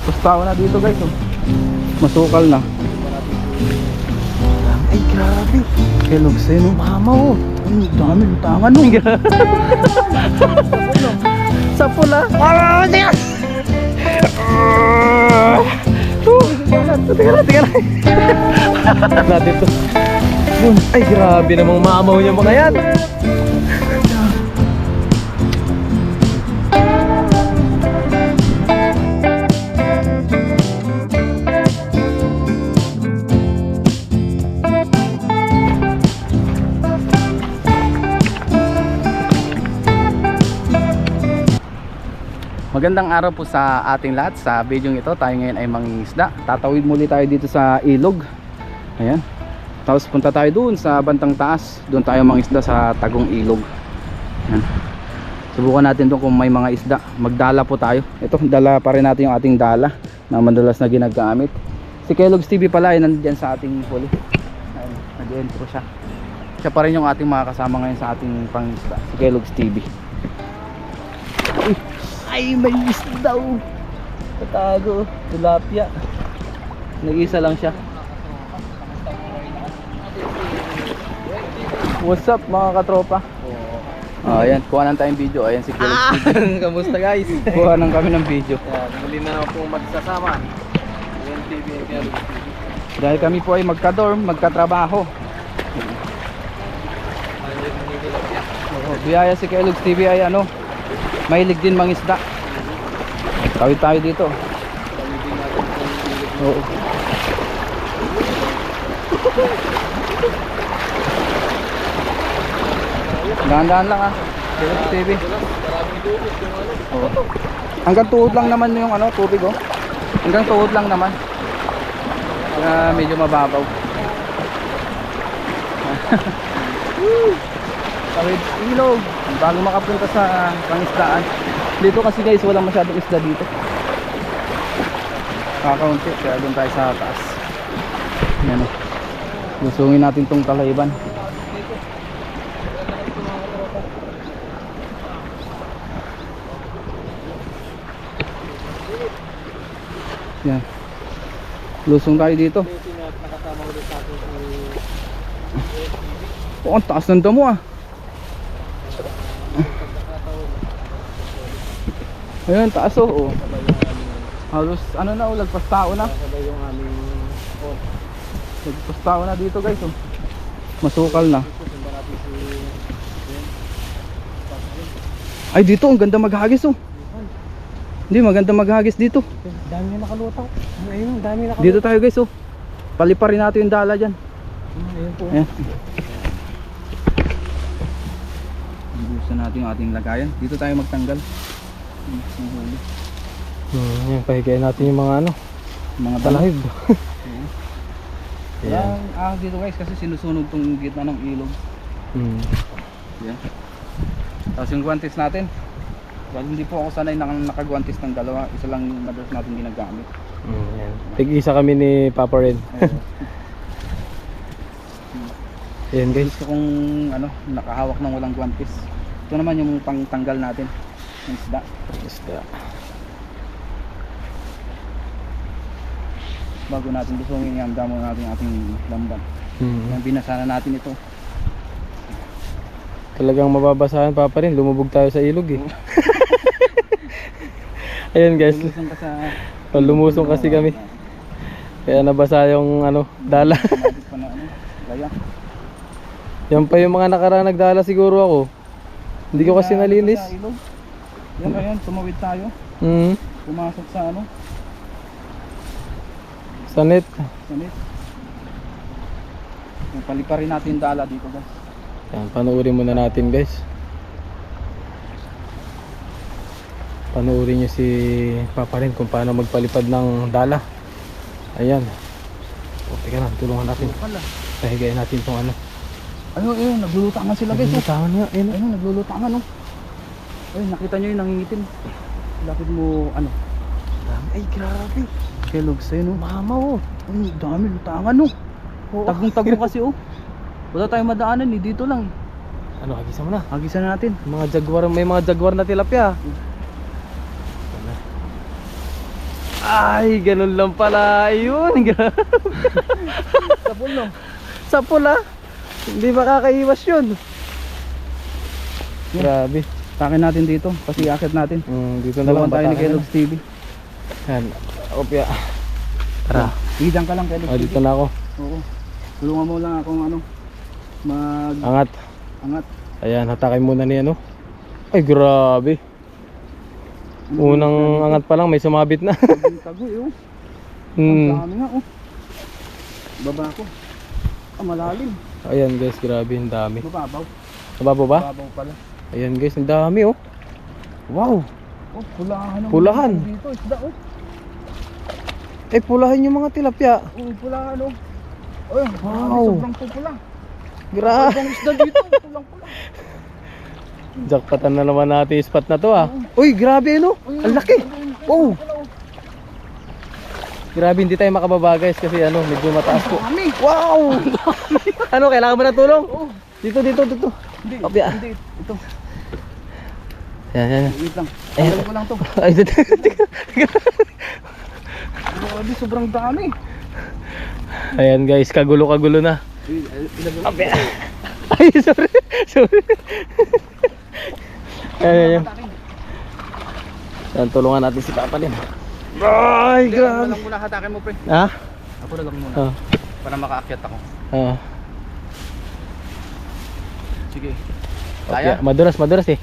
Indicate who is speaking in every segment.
Speaker 1: Pustawa na dito guys oh. Masukal na.
Speaker 2: Ay grabe.
Speaker 1: Kelog sa'yo no.
Speaker 2: Mama oh.
Speaker 1: Ay dami lutangan no. Sa pula. Tingnan
Speaker 2: Natin to. Ay grabe namang mamaw niya mga yan.
Speaker 1: Magandang araw po sa ating lahat. Sa video ito tayo ngayon ay mangingisda. Tatawid muli tayo dito sa ilog. Ayan. Tapos punta tayo doon sa bantang taas. Doon tayo mangingisda sa Tagong Ilog. Ayan. Subukan natin doon kung may mga isda. Magdala po tayo. Ito, dala pa rin natin yung ating dala na madalas na ginagamit. Si Kellogg's TV pala ay nandiyan sa ating huli. Ayan, nag-intro siya. Siya pa rin yung ating mga kasama ngayon sa ating pangisda. Si Kellogg's TV. Ay, may isda daw. Tatago, tilapia. Nag-isa lang siya. What's up mga katropa? Ayan, kuha lang tayong video. Ayan si Kellogg's TV.
Speaker 2: Kamusta guys?
Speaker 1: Kuha lang kami ng video.
Speaker 2: Yan, muli na po magsasama. Yan TV and Kellogg's TV.
Speaker 1: Dahil kami po ay magka-dorm, magkatrabaho. Biyaya si Kellogg's TV ay ano, mahilig din mangisda. Tawid tayo dito. Oo. Dahan-dahan lang ah. Kellogg's TV. Oo. Hanggang tuhod lang naman yung ano, tubig oh. Hanggang tuhod lang naman. Medyo mababaw. Tawid ilog bago makapunta sa pangisdaan. Dito kasi guys walang masyadong isda dito. Kakaunti kaya doon tayo sa taas. Yan o. Lusungin natin tong Talayban. Yan. Lusong tayo dito. Oh, ang taas ng damo ah. Ayun, taas oh. Halos ano na, lagpas tao na.
Speaker 2: Sabay yung aming
Speaker 1: Lagpas tao na dito guys oh. Masukal na. Ay dito, ang ganda maghagis oh. Hindi, maganda maghagis dito.
Speaker 2: dami na nakalutaw. Ayun, dami na nakalutaw.
Speaker 1: Dito tayo guys oh. Paliparin natin yung dala dyan.
Speaker 2: Ayun po.
Speaker 1: Ayan. Busan natin yung ating lagayan. Dito tayo magtanggal.
Speaker 2: Yan, pahigayin natin yung mga ano,
Speaker 1: Mga
Speaker 2: talahib.
Speaker 1: Walang ahas dito guys kasi sinusunog tong gitna ng ilog. Yan. Tapos yung guantes natin. Dahil hindi po ako sanay nakagwantes ng dalawa. Isa lang yung madalas natin ginagamit.
Speaker 2: Yan. Tig-isa kami ni Papa Red. Yan guys.
Speaker 1: Gusto kong ano, nakahawak ng walang guantes. Ito naman yung pangtanggal natin ng isda.
Speaker 2: Isda.
Speaker 1: Bago natin lusungin yung damo natin ating lamban. Yan, binasa na natin ito.
Speaker 2: Talagang mababasahan Papa Red. Lumubog tayo sa ilog eh. Ayun guys.
Speaker 1: Lumusong ka sa
Speaker 2: Lumusong kasi kami. Kaya nabasa yung ano, dala.
Speaker 1: pa na ano, laya.
Speaker 2: Yan pa yung mga nakaraan nagdala siguro ako. Hindi ko kasi nalinis.
Speaker 1: Sa ilog. Yan ayan, tumawid tayo. Pumasok sa ano,
Speaker 2: Sa net.
Speaker 1: sa net. Yung paliparin natin yung dala dito guys.
Speaker 2: Yan, panoorin muna natin guys. Panoorin nyo si Papa Rin kung paano magpalipad ng dala. Ayan. O, teka lang, tulungan natin. Pahigayin natin itong ano.
Speaker 1: Ayun, naglulutangan sila guys.
Speaker 2: Tama niya,
Speaker 1: Ayun, naglulutangan oh. Ayun, nakita nyo yung nangingitim. Lapit mo ano.
Speaker 2: Ay, grabe.
Speaker 1: Kellogg's sa'yo no.
Speaker 2: Mama oh.
Speaker 1: Ay, dami lutangan no. Tagong-tagong kasi oh. Wala tayong madaanan eh, dito lang.
Speaker 2: Ano, hagisan mo na.
Speaker 1: Hagisan natin.
Speaker 2: Mga jaguar, may mga jaguar na tilapia. Ay, ganun lang pala yun.
Speaker 1: Sa pool, no?
Speaker 2: Sa pula. Hindi makakaiwas yun. Grabe.
Speaker 1: Takin natin dito, kasi akit natin.
Speaker 2: Dito na lang
Speaker 1: Tulungan tayo ni
Speaker 2: patakin.
Speaker 1: Kellogg's TV.
Speaker 2: Yan. Opya. Tara.
Speaker 1: Diyan ka lang, Kellogg's TV.
Speaker 2: Dito na ako.
Speaker 1: Oo. Tulungan mo lang akong ano,
Speaker 2: Angat.
Speaker 1: angat.
Speaker 2: Ayan, hatakin muna ni ano. Ay, grabe. Unang angat pa lang, may sumabit na.
Speaker 1: Tagoy, oh. Ang dami nga, oh. Baba ko. Malalim.
Speaker 2: Ayan guys, grabe, ang dami.
Speaker 1: Mababaw.
Speaker 2: Nababaw ba?
Speaker 1: Mababaw pala.
Speaker 2: Ayan guys, ang dami oh. Wow.
Speaker 1: Oh, pulahan.
Speaker 2: Pulahan.
Speaker 1: Dito, isda, oh.
Speaker 2: Eh, pulahan yung mga tilapia.
Speaker 1: Oh, pulahan, oh. Oh,
Speaker 2: Wow.
Speaker 1: sobrang pupula.
Speaker 2: Grabe.
Speaker 1: Sobrang isda dito, pulang-pula.
Speaker 2: Jackpotan na naman natin yung spot na to ah. Uy, grabe no. Ang laki. Oh. Grabe, hindi tayo makababa guys kasi ano, medyo mataas po.
Speaker 1: Dami.
Speaker 2: Wow. Ano, kailangan mo ng tulong?
Speaker 1: Oh.
Speaker 2: Dito.
Speaker 1: Hindi,
Speaker 2: Opya.
Speaker 1: hindi. Ito.
Speaker 2: Yan.
Speaker 1: Wait lang. Tanggalin ko lang to.
Speaker 2: Ay, dito.
Speaker 1: Grabe, sobrang dami.
Speaker 2: Ayan guys, kagulo na.
Speaker 1: Opya.
Speaker 2: Ay, sorry. Ayan. Yan, tulungan natin si Papa din. Ay,
Speaker 1: Ako
Speaker 2: grabe.
Speaker 1: na lang muna hatakin mo, pre.
Speaker 2: Ha?
Speaker 1: Ako na lang muna.
Speaker 2: Oh.
Speaker 1: Para makaakyat ako.
Speaker 2: Oh.
Speaker 1: Sige.
Speaker 2: Kaya?
Speaker 1: Kaya?
Speaker 2: Maduras eh.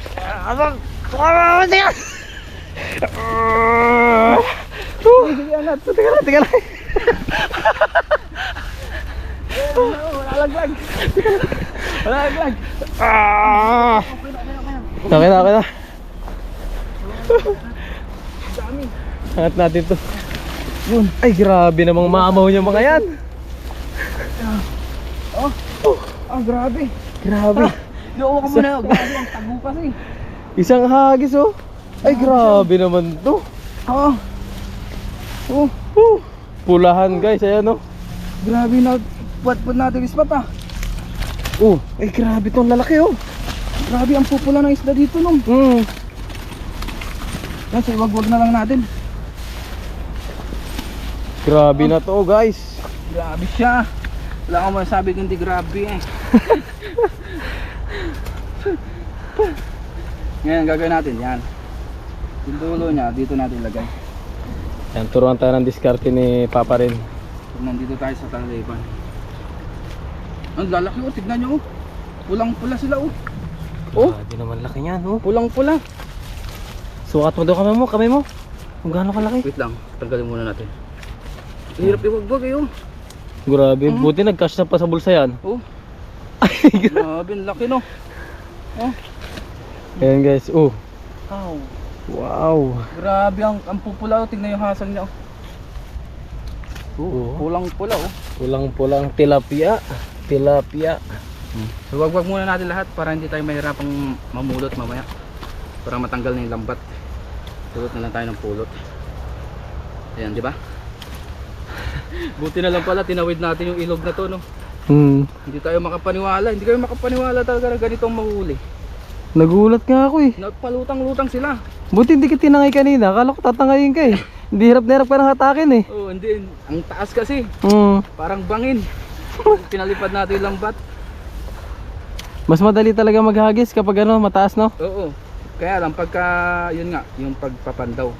Speaker 2: Sige, anak. Teka lang.
Speaker 1: Wala laglag. Wala laglag.
Speaker 2: Okay na.
Speaker 1: Dami.
Speaker 2: Angat natin to. Yun. Ay, grabe namang mamaw niya mga yan.
Speaker 1: Grabe.
Speaker 2: Grabe.
Speaker 1: Doon ka muna. Grabe ang tago kasi.
Speaker 2: Isang hagis oh. Ay, grabe naman to.
Speaker 1: Oh.
Speaker 2: Pulahan guys, ayan oh.
Speaker 1: Grabe na. Put natin ispat ah.
Speaker 2: Ay, grabe tong lalaki oh.
Speaker 1: Grabe ang pupula ng isda dito nung. Kasi wag na lang natin.
Speaker 2: Grabe na to guys.
Speaker 1: Grabe siya. Wala akong masasabi kundi grabe eh. Ngayon gagawin natin yan. Yung dulo niya dito natin lagay.
Speaker 2: Yan, turuan tayo ng diskarte ni Papa rin.
Speaker 1: Nandito tayo sa Taliban. Ang lalaki oh, tignan nyo oh. Pulang-pula sila oh.
Speaker 2: Grabe naman laki niyan oh.
Speaker 1: Pulang-pula.
Speaker 2: Sukat mo daw kamay mo. Kung gaano kalaki.
Speaker 1: Wait lang, tanggalin muna natin. Hirap iwagbag eh oh.
Speaker 2: Grabe, buti nag-cash na pa sa bulsa yan.
Speaker 1: Oh. Grabe, ang laki no. Oh.
Speaker 2: Ayan guys,
Speaker 1: Wow.
Speaker 2: wow.
Speaker 1: Grabe ang pupula oh. Tignan yung hasang niya oh. Pulang-pula oh.
Speaker 2: Pulang-pulang tilapia.
Speaker 1: Wag muna natin lahat para hindi tayo mahirapang mamulot mamaya. Para matanggal na yung lambat. Pulot na lang tayo ng pulot. Ayan, di ba? Buti na lang pala tinawid natin yung ilog na to no. Hindi tayo makapaniwala. Hindi kayo makapaniwala talaga na ganitong mahuli.
Speaker 2: Nagulat nga ako eh.
Speaker 1: Nagpalutang-lutang sila.
Speaker 2: Buti hindi kita tinangay kanina. Akala ko tatangayin ka eh. Hindi hirap na hirap ka nang hatakin eh.
Speaker 1: Oh, hindi. Ang taas kasi. Parang bangin. Pinalipad natin yung lambat.
Speaker 2: Mas madali talaga maghagis kapag ano, mataas no?
Speaker 1: Oo. Kaya lang pagka, yun nga, yung pagpapandaw.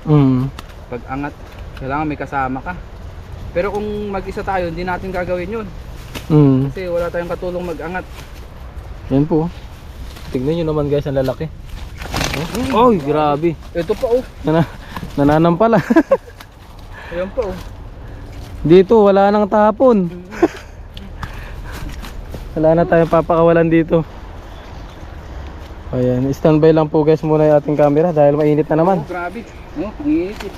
Speaker 1: Pag angat, kailangan may kasama ka. Pero kung mag-isa tayo, hindi natin gagawin yun. Kasi wala tayong katulong mag-angat.
Speaker 2: Yan po. Tignan nyo naman guys, ang lalaki. Oy, grabe.
Speaker 1: Ito pa oh.
Speaker 2: Nananampala.
Speaker 1: Ayan pa oh.
Speaker 2: Dito, wala nang tapon. Wala na tayong papakawalan dito. Ayan, standby lang po guys muna yung ating camera dahil mainit na naman.
Speaker 1: Oh, grabe. Oh, ang init eh.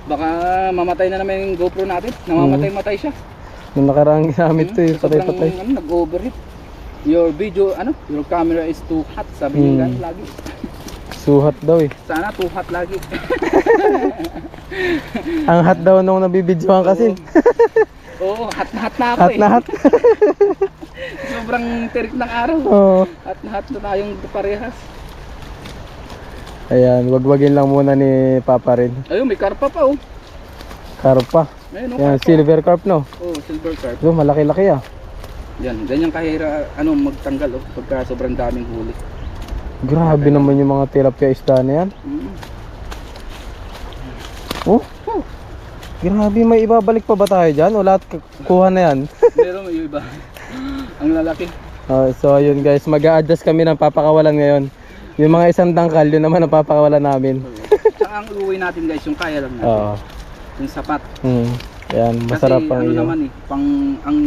Speaker 1: Baka mamatay na naman yung GoPro natin. Namamatay-matay siya.
Speaker 2: Nung nakaraang ginamit to yung
Speaker 1: Sobrang,
Speaker 2: patay-patay.
Speaker 1: nag-overheat. Your video, your camera is too hot. Sabi niyo gan lagi.
Speaker 2: Suhat daw eh.
Speaker 1: Sana too hot lagi.
Speaker 2: Ang hot daw nung nabibidyohan kasi.
Speaker 1: Oo, hot na hot na ako
Speaker 2: Hot
Speaker 1: eh.
Speaker 2: na hot.
Speaker 1: Sobrang terik ng araw.
Speaker 2: Oo.
Speaker 1: Hot na hot na tayong parehas.
Speaker 2: Ayan, wagwagin lang muna ni Papa rin.
Speaker 1: Ayun, may karpa pa oh.
Speaker 2: Karpa.
Speaker 1: Ayun, oh,
Speaker 2: Yan,
Speaker 1: carp,
Speaker 2: silver carp no.
Speaker 1: oh, silver carp.
Speaker 2: So, malaki-laki ah.
Speaker 1: Yan, ganyan kahira magtanggal oh, pagka sobrang daming huli.
Speaker 2: Grabe naman yung mga tilapia isda na yan.
Speaker 1: Mm.
Speaker 2: Oh, grabe, may ibabalik pa ba tayo dyan? O lahat kuha na yan?
Speaker 1: Pero may iba. Ang lalaki.
Speaker 2: So ayun guys, mag-a-adjust kami ng papakawalan ngayon. Yung mga isang dangkal, yun naman ang papakawalan namin.
Speaker 1: Tsaka ang uwi natin guys, yung kaya lang natin.
Speaker 2: Oo.
Speaker 1: Yung sapat.
Speaker 2: Yan, masarap
Speaker 1: Kasi
Speaker 2: pang
Speaker 1: ano
Speaker 2: iyo.
Speaker 1: naman eh, ang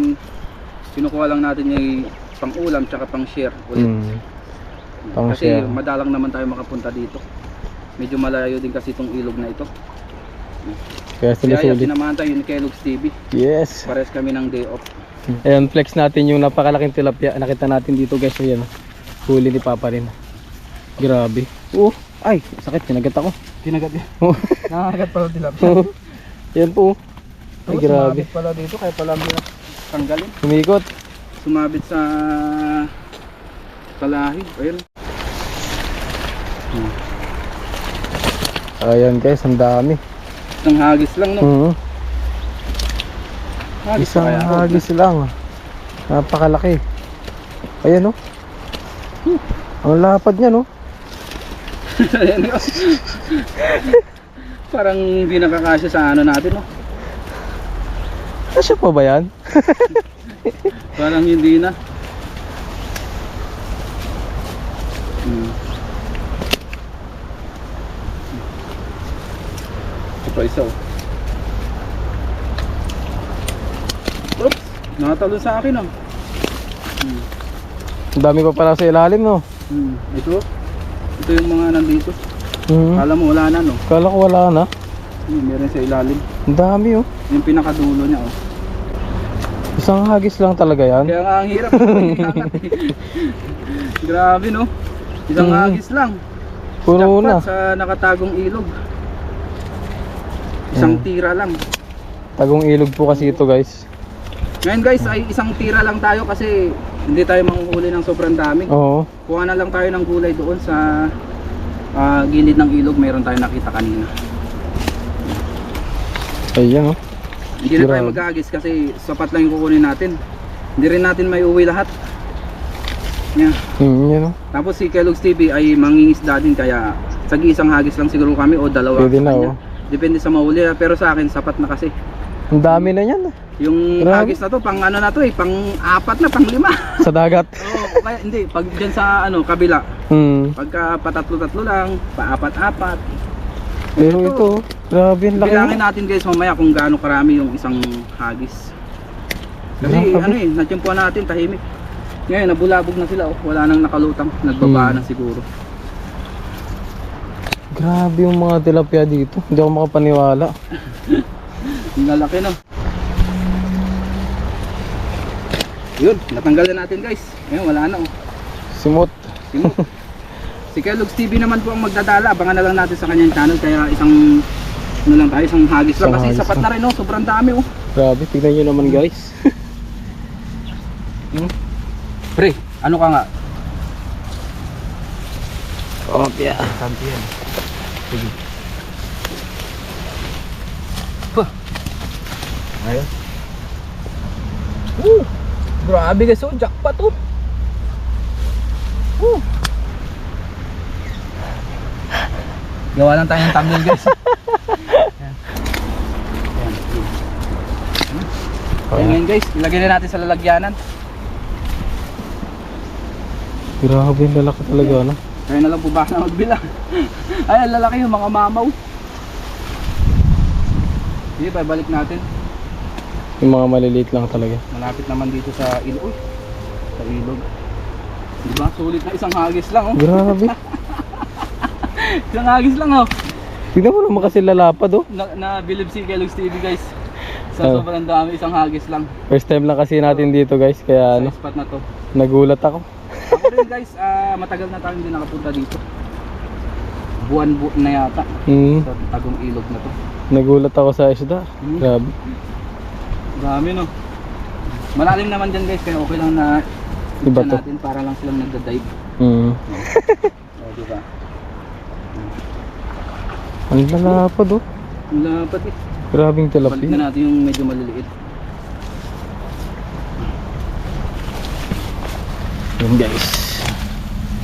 Speaker 1: kinukuha lang natin yung pang ulam tsaka pang share ulit.
Speaker 2: Pang
Speaker 1: Kasi
Speaker 2: share.
Speaker 1: madalang naman tayo makapunta dito. Medyo malayo din kasi itong ilog na ito.
Speaker 2: Kaya
Speaker 1: Kaya
Speaker 2: sulit-sulit.
Speaker 1: sinamahan tayo ni Kellogg's TV.
Speaker 2: Yes.
Speaker 1: Pares kami ng day off.
Speaker 2: Ayan, flex natin yung napakalaking tilapia. Nakita natin dito guys. Ayan. Huli ni Papa rin. Grabe. Oh, ay, sakit. Kinagat ako.
Speaker 1: Kinagat yan.
Speaker 2: Oh.
Speaker 1: Nakakagat pala tilapia.
Speaker 2: Yan po. Ay, grabe.
Speaker 1: Sumabit pala dito kaya pala may tanggalin.
Speaker 2: Sumikot.
Speaker 1: Sumabit sa kalahi. Ayun.
Speaker 2: Ayan guys, ang dami.
Speaker 1: Isang hagis lang no. Hagis
Speaker 2: Isang
Speaker 1: pa kaya?
Speaker 2: hagis lang. Napakalaki. Ayan oh. Ang lapad niya no.
Speaker 1: Ayan, no? Parang hindi nakakasya sa ano natin no.
Speaker 2: Kasya pa ba yan?
Speaker 1: Parang hindi na. Ito pa isa oh. Oops, nakatalon sa akin oh.
Speaker 2: Ang dami pa pala sa ilalim no.
Speaker 1: Ito yung mga nandito. Kala mo wala na no.
Speaker 2: Kala ko wala na.
Speaker 1: Meron sa ilalim.
Speaker 2: Ang dami oh.
Speaker 1: Yung pinakadulo niya oh.
Speaker 2: Isang hagis lang talaga yan.
Speaker 1: Kaya nga ang hirap iangat eh. Grabe no. Isang hagis lang.
Speaker 2: Puno na.
Speaker 1: Jackpot sa nakatagong ilog. Isang tira lang.
Speaker 2: Tagong ilog po kasi ito guys.
Speaker 1: Ngayon guys ay isang tira lang tayo kasi hindi tayo manguhuli ng sobrang dami.
Speaker 2: Oo.
Speaker 1: Kuha na lang tayo ng gulay doon sa gilid ng ilog. Meron tayo nakita kanina.
Speaker 2: Ayan oh.
Speaker 1: Hindi na tayo mag-aagis kasi sapat lang yung kukunin natin. Hindi rin natin may uwi lahat. Yeah.
Speaker 2: Yan oh.
Speaker 1: Tapos si Kellogg's TV ay mangingisda din kaya isang hagis lang siguro kami o dalawa.
Speaker 2: Pwede
Speaker 1: sa
Speaker 2: na
Speaker 1: kanya.
Speaker 2: oh.
Speaker 1: Depende sa mahuli pero sa akin sapat na kasi.
Speaker 2: Ang dami na yan.
Speaker 1: Yung
Speaker 2: Grabe.
Speaker 1: hagis na to pang ano na to eh, pang 4 na, pang 5.
Speaker 2: Sa dagat.
Speaker 1: Oo, kaya hindi pag diyan sa kabila. Pagka patatlo-tatlo lang, pa-4.
Speaker 2: Pero ito, grabe ang laki.
Speaker 1: Bilangin natin guys mamaya kung gaano karami yung isang hagis. Kasi
Speaker 2: Grabe.
Speaker 1: natyempuan natin tahimik. Ngayon nabulabog na sila oh, wala nang nakalutang, nagbaba na siguro.
Speaker 2: Grabe yung mga tilapia dito. Hindi ako makapaniwala.
Speaker 1: Ang lalaki no. Yun, natanggal na natin guys. Ngayon wala na oh.
Speaker 2: Simot.
Speaker 1: Simot. Si Kellogg's TV naman po ang magdadala. Abangan na lang natin sa kanyang channel. Kaya isang ano lang tayo, isang hagis lang.
Speaker 2: Isang
Speaker 1: Kasi
Speaker 2: hagis
Speaker 1: sapat
Speaker 2: lang.
Speaker 1: na rin oh. Sobrang dami oh.
Speaker 2: Grabe, tignan nyo naman guys.
Speaker 1: Pre, ano ka nga?
Speaker 2: Okay.
Speaker 1: Santi yan. Sige. Ayun. Grabe guys oh, jackpot oh. Gawa lang tayo ng thumbnail guys. Ayan ngayon guys, ilagay na natin sa lalagyanan.
Speaker 2: Grabe yung lalaki talaga no.
Speaker 1: Kaya na lang po baka na magbilang. Ay, ang lalaki yung mga mamaw. Sige, babalik natin.
Speaker 2: Yung mga maliliit lang talaga.
Speaker 1: Malapit naman dito sa ilog. Sa ilog. Diba? Sulit na isang hagis lang oh.
Speaker 2: Grabe.
Speaker 1: Isang hagis lang oh.
Speaker 2: Tignan mo naman kasi lalapad oh.
Speaker 1: Nabilib si Kellogg's TV guys. Sa sobrang dami, isang hagis lang.
Speaker 2: First time lang kasi natin dito guys. Kaya
Speaker 1: Sa
Speaker 2: ano,
Speaker 1: spot na to.
Speaker 2: nagulat ako.
Speaker 1: Ako rin guys, matagal na tayo hindi nakapunta dito. Buwan na yata. Sa tagong ilog na to.
Speaker 2: Nagulat ako sa isda. Grabe.
Speaker 1: Dami no. Malalim naman dyan guys, kaya okay lang na
Speaker 2: Iba to.
Speaker 1: natin para lang silang nagda-dive. Diba?
Speaker 2: Ang lalapad oh.
Speaker 1: Wala pati.
Speaker 2: Grabing
Speaker 1: Balik
Speaker 2: tilapia.
Speaker 1: na natin yung medyo maliliit.
Speaker 2: Yun guys.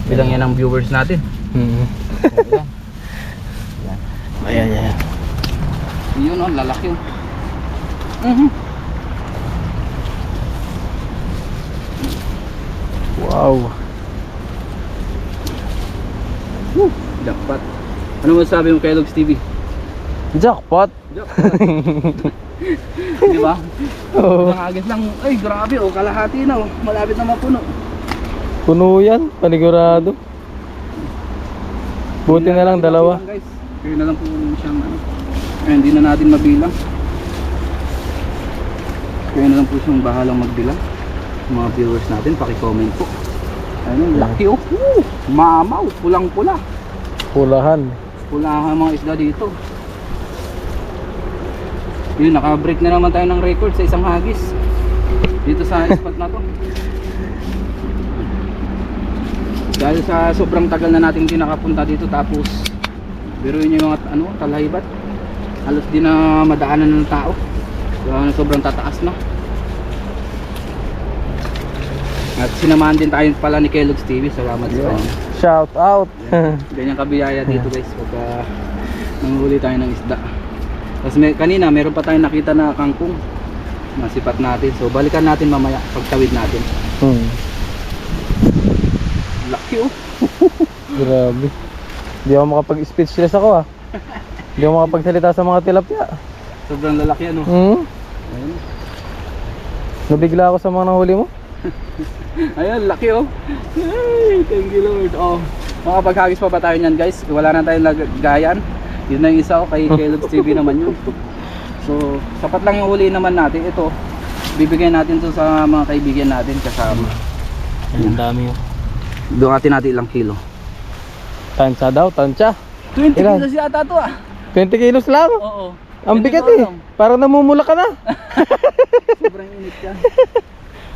Speaker 1: Bilang yan ang viewers natin.
Speaker 2: Hmm. Ayan, ayan.
Speaker 1: Yun oh, lalaki oh. Mhm.
Speaker 2: Wow.
Speaker 1: Woo, jackpot. Ano masasabi mo kay Logs TV?
Speaker 2: Jackpot.
Speaker 1: Di ba?
Speaker 2: Oo.
Speaker 1: Ang agis lang, ay grabe oh, kalahati na oh. Malapit na mapuno.
Speaker 2: Puno yan, panigurado. Buti na lang dalawa.
Speaker 1: Guys, kaya na lang po siyang ano. Ay, hindi na natin mabilang. Kaya na lang po siyang bahalang magbilang. Mga viewers natin, paki-comment po. Ano, laki oh. Woo! Mamaw, pulang-pula.
Speaker 2: Pulahan.
Speaker 1: Pulahan mga isda dito. Yun, naka-break na naman tayo ng record sa isang hagis. Dito sa spot na to. Dahil sa sobrang tagal na natin hindi nakapunta dito, tapos biruin nyo yung mga ano, talhibat. Halos di na madaanan ng tao. Sobrang tataas na. At sinamahan din tayo pala ni Kellogg's TV. Salamat sa kanya.
Speaker 2: Shout out.
Speaker 1: Ganyan kabiyaya dito guys pagka nanghuli tayo ng isda. Tapos kanina meron pa tayong nakita na kangkong. Nasipat natin. So balikan natin mamaya pagtawid natin. Laki oh.
Speaker 2: Grabe. Hindi ako makapag-speechless ako ah. Hindi ako makapagsalita sa mga tilapia.
Speaker 1: Sobrang lalaki ano. Ayun.
Speaker 2: Nabigla ako sa mga nahuli mo.
Speaker 1: Ayun, laki oh. Ay, thank you Lord. Oh, makapaghagis pa ba tayo niyan guys? Wala na tayong lagayan. Yun na yung isa oh, kay Kellogg's TV naman yun. So, sapat lang yung huli naman natin. Ito, bibigyan natin to sa mga kaibigan natin kasama.
Speaker 2: Ang dami oh.
Speaker 1: Dukatin natin ilang kilo.
Speaker 2: Tansya daw, tansya.
Speaker 1: 20
Speaker 2: Ilan?
Speaker 1: kilos yata to ah.
Speaker 2: 20 kilos lang.
Speaker 1: Oo.
Speaker 2: Ang bigat
Speaker 1: Hindi
Speaker 2: eh.
Speaker 1: ko alam.
Speaker 2: Parang namumula ka na.
Speaker 1: Sobrang init yan.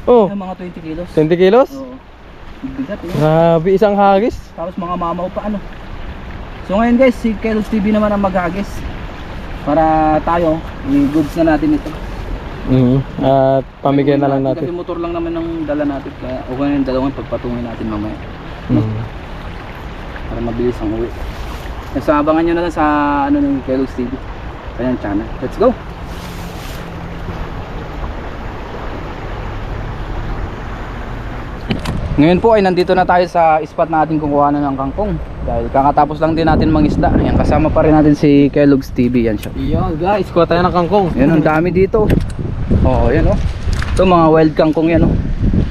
Speaker 2: Oh,
Speaker 1: Ay, mga 20 kilos.
Speaker 2: 20 kilos?
Speaker 1: Oo. Bigat eh.
Speaker 2: Grabe, isang hagis.
Speaker 1: Tapos mga mamaw pa ano. So ngayon guys, si Kellogg's TV naman ang maghagis. Para tayo, i-goods na natin ito.
Speaker 2: At pamigay na lang
Speaker 1: Kasi
Speaker 2: natin.
Speaker 1: motor lang naman ang dala natin. Kaya okay na yung dalawang pagpatungin natin mamaya. Para mabilis ang uwi. So abangan nyo na lang sa ano ng Kellogg's TV. Kanyang channel. Let's go! Ngayon po ay nandito na tayo sa spot natin kukuha na ng kangkong. Dahil kakatapos lang din natin mangisda. Ayan, kasama pa rin natin si Kellogg's TV. Yan siya.
Speaker 2: Yan guys, kuha tayo ng kangkong.
Speaker 1: Yan, ang dami dito. Oo, yan oh. Ito mga wild kangkong yan oh.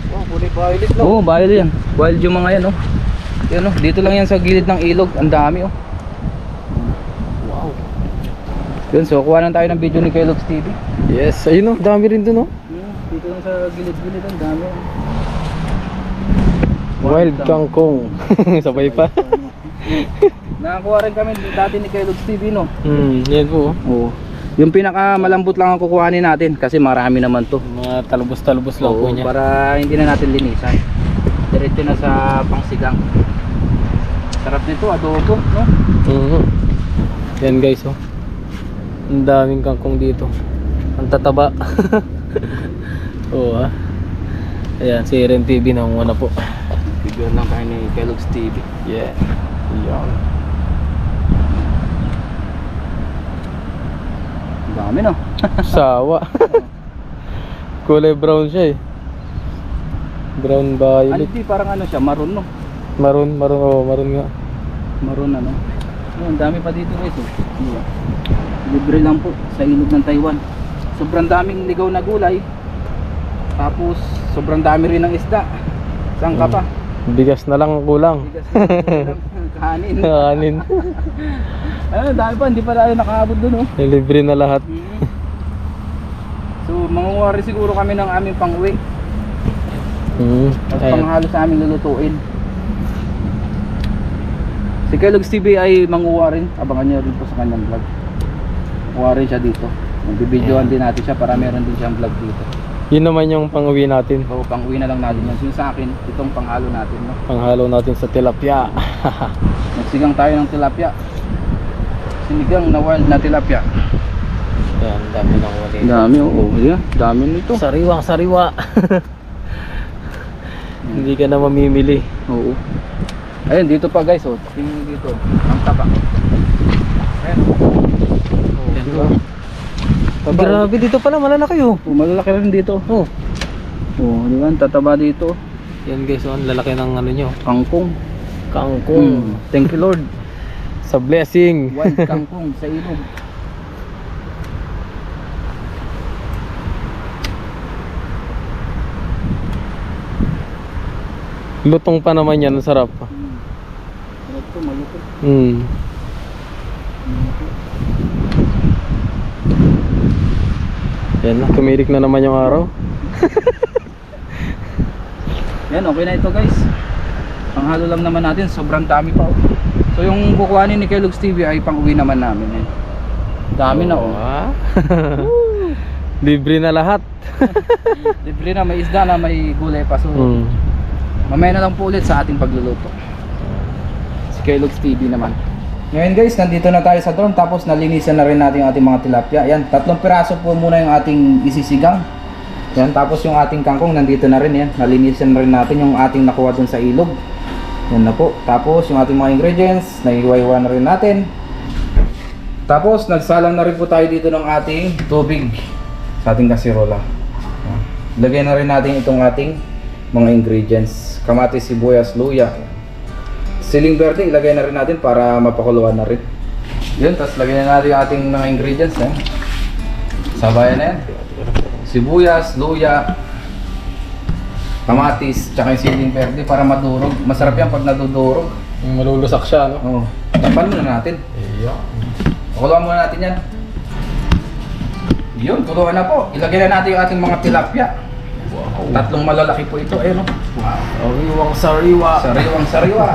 Speaker 2: Oh, kulay violet lang.
Speaker 1: Oo, wild yan. Wild yung mga yan oh. Yan oh, dito lang yan sa gilid ng ilog. Ang dami oh.
Speaker 2: Wow.
Speaker 1: Yun, so kuha na tayo ng video ni Kellogg's TV.
Speaker 2: Yes, ayun oh, dami rin dun oh.
Speaker 1: Dito lang sa gilid-gilid ang dami oh.
Speaker 2: Wild kangkong. Sabay pa.
Speaker 1: Nakakuha rin kami dati ni Kellogg's TV no.
Speaker 2: Yan po.
Speaker 1: Oo. Yung pinaka malambot lang ang kukuhanin natin kasi marami naman to.
Speaker 2: Mga talubos-talubos lang po
Speaker 1: Oo,
Speaker 2: niya.
Speaker 1: para hindi na natin linisan. Diretso na sa pangsigang. Sarap nito, adobo, no?
Speaker 2: Yan guys oh. Ang daming kangkong dito. Ang tataba. Oo ah. Ayan, si Ren TV na muna po.
Speaker 1: Bigyan lang tayo ni Kellogg's TV.
Speaker 2: Yeah. Yan.
Speaker 1: Ang dami no?
Speaker 2: Sawa. Kulay brown siya eh. Brown
Speaker 1: Ano
Speaker 2: violet.
Speaker 1: di, parang ano siya, maroon no?
Speaker 2: Maroon, maroon, oh, maroon nga.
Speaker 1: Maroon ano? Ang dami pa dito guys oh. Diba? Libre lang po sa ilog ng Taiwan. Sobrang daming ligaw na gulay. Tapos sobrang dami rin ng isda. Saan ka pa?
Speaker 2: Bigas na lang ang kulang.
Speaker 1: Bigas na lang, kanin.
Speaker 2: Kanin.
Speaker 1: Ayun, dami pa, hindi pa tayo nakaabot dun oh.
Speaker 2: Libre na lahat.
Speaker 1: So mangunguha rin siguro kami ng aming pang-uwi. At
Speaker 2: Ayan.
Speaker 1: panghalo sa aming lulutuin. Si Kellogg's TV ay manguha rin. Abangan niyo rin po sa kanyang vlog. Manguha rin siya dito. Magbibidyoan din natin siya para meron din siyang vlog dito.
Speaker 2: Yun naman yung pang-uwi natin.
Speaker 1: So pang-uwi na lang natin yan. So yung sa akin, itong panghalo natin. No?
Speaker 2: Panghalo natin sa tilapia.
Speaker 1: Magsigang tayo ng tilapia. Sinigang na wild na tilapia.
Speaker 2: Yan, dami na kuha dito.
Speaker 1: Dami, oo. Yeah, dami nito.
Speaker 2: Sariwang sariwa. Hindi ka na mamimili.
Speaker 1: Oo. Ayun, dito pa guys, oh. Tingnan dito. Ang taba. Ayun. Oh,
Speaker 2: Yan,
Speaker 1: diba?
Speaker 2: oh.
Speaker 1: Taba.
Speaker 2: Grabe, dito pala malalaki oh.
Speaker 1: Oh, malalaki rin dito.
Speaker 2: Oh.
Speaker 1: Oh, di ba? Ang tataba dito.
Speaker 2: Yan guys, oh, ang lalaki ng ano nyo.
Speaker 1: Kangkong.
Speaker 2: Kangkong.
Speaker 1: Thank you Lord.
Speaker 2: Sa blessing.
Speaker 1: Wild kangkong sa ilog.
Speaker 2: Lutong pa naman yan, ang sarap.
Speaker 1: Sarap to, malupit.
Speaker 2: Yan na, tumirik na naman yung araw.
Speaker 1: Yan, okay na ito guys. Ang halo lang naman natin, sobrang dami pa. So yung kukuhanin ni Kellogg's TV ay pang uwi naman namin. Eh. Dami na oh.
Speaker 2: Libre na lahat.
Speaker 1: Libre na, may isda na, may gulay pa. So mamaya na lang po ulit sa ating pagluluto. Si Kellogg's TV naman. Ngayon guys, nandito na tayo sa drone. Tapos nalinisan na rin natin yung ating mga tilapia. Yan, 3 piraso po muna yung ating isisigang. Yan, tapos yung ating kangkong nandito na rin yan. Nalinisan na rin natin yung ating nakuha dun sa ilog. Yan na po. Tapos yung ating mga ingredients, naihiwa-hiwa na rin natin. Tapos nagsalang na rin po tayo dito ng ating tubig sa ating kasirola. Yan. Lagyan na rin natin itong ating mga ingredients. Kamatis, sibuyas, luya. Siling verde, ilagay na rin natin para mapakuluan na rin. Yun, tapos lagyan na natin yung ating mga ingredients. Eh. Sabayan na yan. Sibuyas, luya, kamatis, tsaka yung siling verde para madurog. Masarap yan pag nadudurog.
Speaker 2: Malulusak siya, no?
Speaker 1: Oo. Tapan muna natin. Pakuluan muna natin yan. Yun, kuluan na po. Ilagay na natin yung ating mga tilapia. Wow. 3 malalaki po ito. Ayun, wow.
Speaker 2: Sariwang sariwa.
Speaker 1: Sariwang sariwa.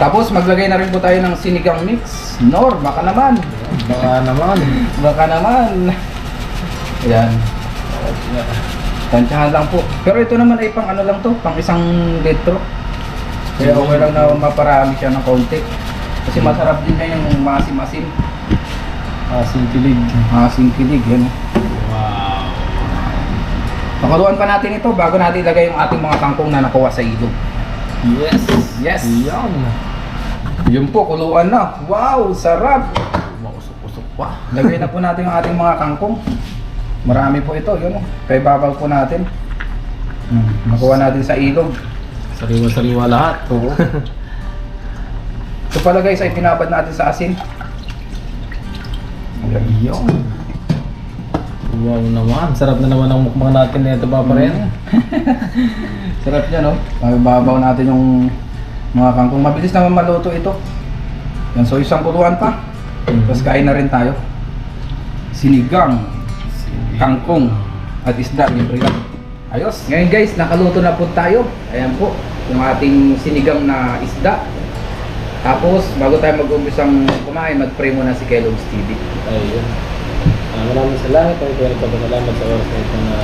Speaker 1: Tapos maglagay na rin po tayo ng sinigang mix. Nor, baka naman.
Speaker 2: Baka naman.
Speaker 1: Baka naman. Ayan. Tansyahan lang po. Pero ito naman ay pang ano lang to, pang 1 litro. Kaya okay lang na maparami siya ng konti. Kasi masarap din niya yung masim-masim.
Speaker 2: Asin kilig.
Speaker 1: Asim kilig, yan.
Speaker 2: Wow.
Speaker 1: Pakuluan pa natin ito bago natin ilagay yung ating mga kangkong na nakuha sa ilog.
Speaker 2: Yes.
Speaker 1: Yes.
Speaker 2: Yan.
Speaker 1: Yun po, kuluan na. Wow, sarap.
Speaker 2: Mausok-usok pa.
Speaker 1: Lagay na po natin yung ating mga kangkong. Marami po ito, yun o. Kay babaw po natin. Nakuha natin sa ilog.
Speaker 2: Sariwa-sariwa lahat.
Speaker 1: Oo. Ito pala guys ay pinabad natin sa asin.
Speaker 2: Ayun. Wow naman. Sarap na naman ang mukbang natin na ito pa rin.
Speaker 1: Sarap niya no. Babaw natin yung mga kangkong. Mabilis naman maluto ito. Yan, so 1 kuluan pa. Tapos kain na rin tayo. Sinigang, kangkong, at isda. Libre lang. Ayos. Ngayon guys, nakaluto na po tayo. Ayan po, yung ating sinigang na isda. Tapos, bago tayo mag-umpisang kumain, mag-pray muna si Kellogg's TV.
Speaker 2: Ayun. Maraming salamat. Kami po nagpapasalamat sa oras na ito na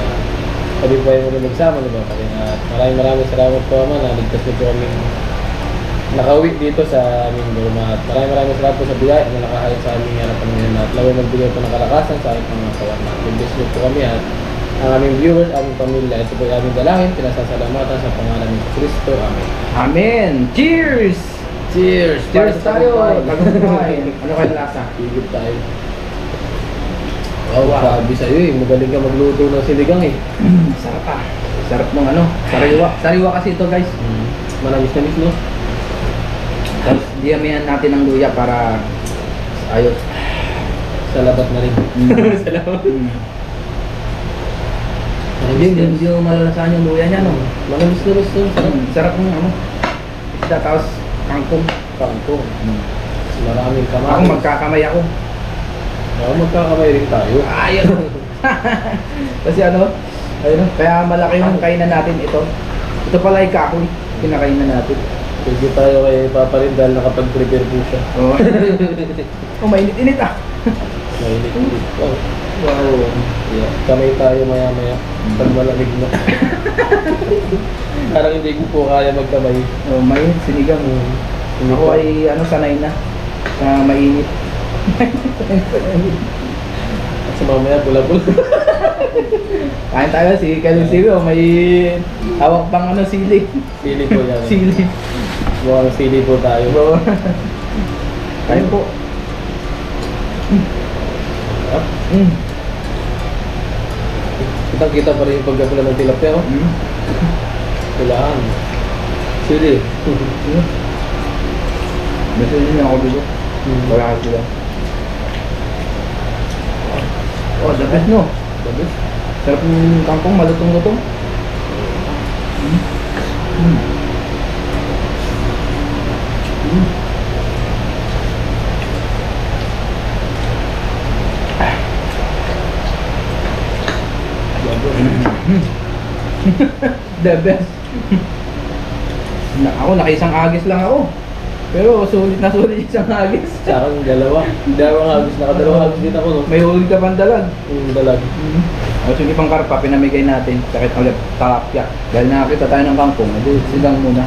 Speaker 2: kami po ay muli nagsama. Diba? At maraming salamat po naman na ligtas na po kami nakauwi dito sa aming luma. At maraming salamat po sa biyaya na nakahayag sa aming harapan ngayon. At laway magbigay po ng kalakasan sa aming mga kawan. Bless niyo po kami at ang aming viewers, aming pamilya. Ito po yung aming dalangin. Pinasasalamatan sa pangalan ni Kristo. Amen.
Speaker 1: Amen! Cheers!
Speaker 2: Cheers!
Speaker 1: Cheers tayo! Tagumpay! Ano kayo lasa?
Speaker 2: Higit tayo. Wow, sabi sa'yo eh. Magaling ka magluto ng sinigang eh.
Speaker 1: Sarap pa. Sarap ng ano, sariwa. Sariwa kasi ito guys.
Speaker 2: Manamis na no?
Speaker 1: Tapos diyamihan natin ng luya para ayos.
Speaker 2: Salamat na rin. Salamat.
Speaker 1: Hindi mo malalasahan yung luya niya no.
Speaker 2: Manamis na rin. Sarap.
Speaker 1: Sarap ng ano. Isda tapos kangkong.
Speaker 2: Kangkong. Maraming kamay.
Speaker 1: Ako magkakamay ako.
Speaker 2: Oo, magkakamay rin tayo.
Speaker 1: Ayun. Kasi ano, ayun, kaya malaki yung kainan natin ito. Ito pala ay kahoy, kinakainan natin.
Speaker 2: Thank you tayo kay Papa rin dahil nakapag-prepare po siya.
Speaker 1: Oh, oh mainit-init ah.
Speaker 2: Mainit-init. Wow.
Speaker 1: Wow.
Speaker 2: Yeah. Kamay tayo maya-maya. Pag malamig na. Parang hindi ko po kaya magkamay.
Speaker 1: Oh, mainit, sinigang. Ako ay ano, sanay na sa mainit.
Speaker 2: Sa mamaya, bula-bula.
Speaker 1: Kain tayo, si Kalinsigo, may hawak pang ano, sili.
Speaker 2: Sili po yan.
Speaker 1: Sili.
Speaker 2: Mukhang sili po tayo.
Speaker 1: Kain po.
Speaker 2: Up.
Speaker 1: Mm.
Speaker 2: Kitang-kita pa rin yung pagkapula ng tilapia, oh.
Speaker 1: Mm.
Speaker 2: Kulaan. Sili.
Speaker 1: Basta yun yung ako dito. Wala ka sila. Oh, the best no?
Speaker 2: The best.
Speaker 1: Sarap yung kangkong, malutong-lutong. Mm. Mm. Mm. The best. Ako, nakaisang agis lang ako. Pero sulit na sulit isang agis.
Speaker 2: Sa akin, dalawa. Dalawang agos. Nakadalawang agos din ako, no?
Speaker 1: May huli ka pang dalag.
Speaker 2: Yung dalag.
Speaker 1: O sige pang karpa, pinamigay natin. Sakit ulit, talapya. Dahil nakakita tayo ng kangkong, edi sigang muna.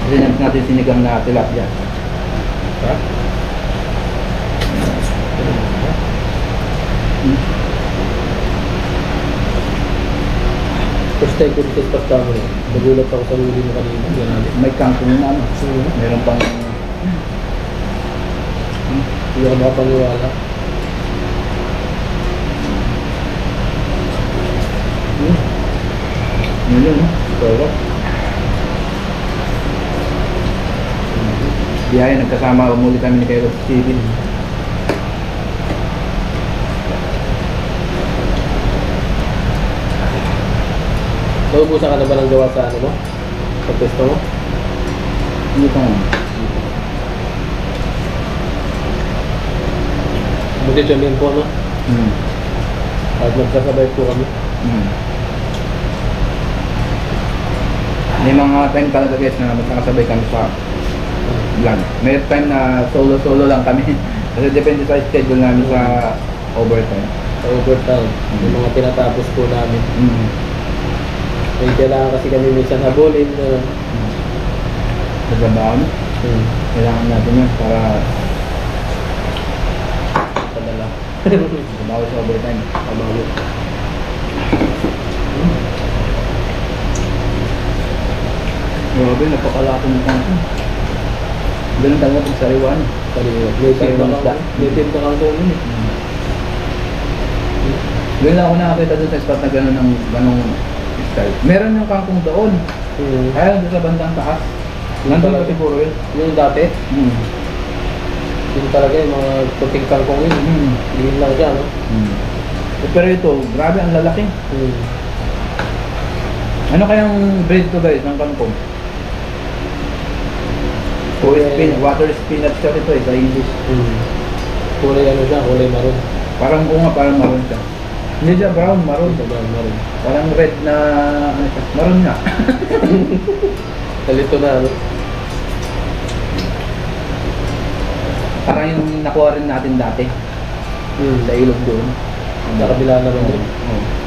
Speaker 1: Kasi natin sinigang na tilapia.
Speaker 2: Ha? First time ko dito sa pagkamo, no? Nagulat ako sa huli mo kanina. Yan natin.
Speaker 1: May kangkong na ano. Meron pang...
Speaker 2: Hindi ako makapaniwala.
Speaker 1: Yun yun, no? Pero... Biyaya, nagkasama umuli kami ni Kairo City.
Speaker 2: Naubusan ka na ba ng gawa sa ano mo? Sa pesto mo?
Speaker 1: Hindi pa nga.
Speaker 2: Buti tiyan po, no?
Speaker 1: Hmm.
Speaker 2: At magkasabay po kami.
Speaker 1: Hmm. May mga time talaga guys na magkakasabay kami sa vlog. May time na solo-solo lang kami. Kasi depende sa schedule namin sa overtime.
Speaker 2: Sa overtime. Yung mga tinatapos po namin.
Speaker 1: Mm.
Speaker 2: May kailangan kasi kami minsan habulin na
Speaker 1: Sa trabaho, no? Kailangan natin yun para
Speaker 2: padala.
Speaker 1: trabaho sa overtime.
Speaker 2: Pamalo.
Speaker 1: Grabe, napakalaki ng kangkong. Ganun talaga pag sariwan.
Speaker 2: Sariwa.
Speaker 1: Sariwan isda.
Speaker 2: Native na kang doon yun eh.
Speaker 1: Doon lang ako nakakita doon sa spot na gano'n ng ganong style. Meron yung kangkong doon. Kaya doon sa bandang taas. Nandun
Speaker 2: talaga.
Speaker 1: pa siguro yun.
Speaker 2: Yung dati,
Speaker 1: Hmm.
Speaker 2: yun talaga yung mga puting kangkong yun.
Speaker 1: Hmm.
Speaker 2: Yun lang siya, no?
Speaker 1: Hmm. Pero ito, grabe ang lalaki.
Speaker 2: Hmm.
Speaker 1: Ano kayang breed to guys ng kangkong? Water spinach siya ito sa English.
Speaker 2: Kulay ano siya, kulay maroon.
Speaker 1: Parang bunga, parang maroon siya. Hindi siya brown, maroon.
Speaker 2: Sa maroon.
Speaker 1: Parang red na ano siya. Maroon nga.
Speaker 2: Kalito na, ano?
Speaker 1: Parang yung nakuha rin natin dati. Sa ilog doon.
Speaker 2: Sa kabila naman yun.
Speaker 1: Oo.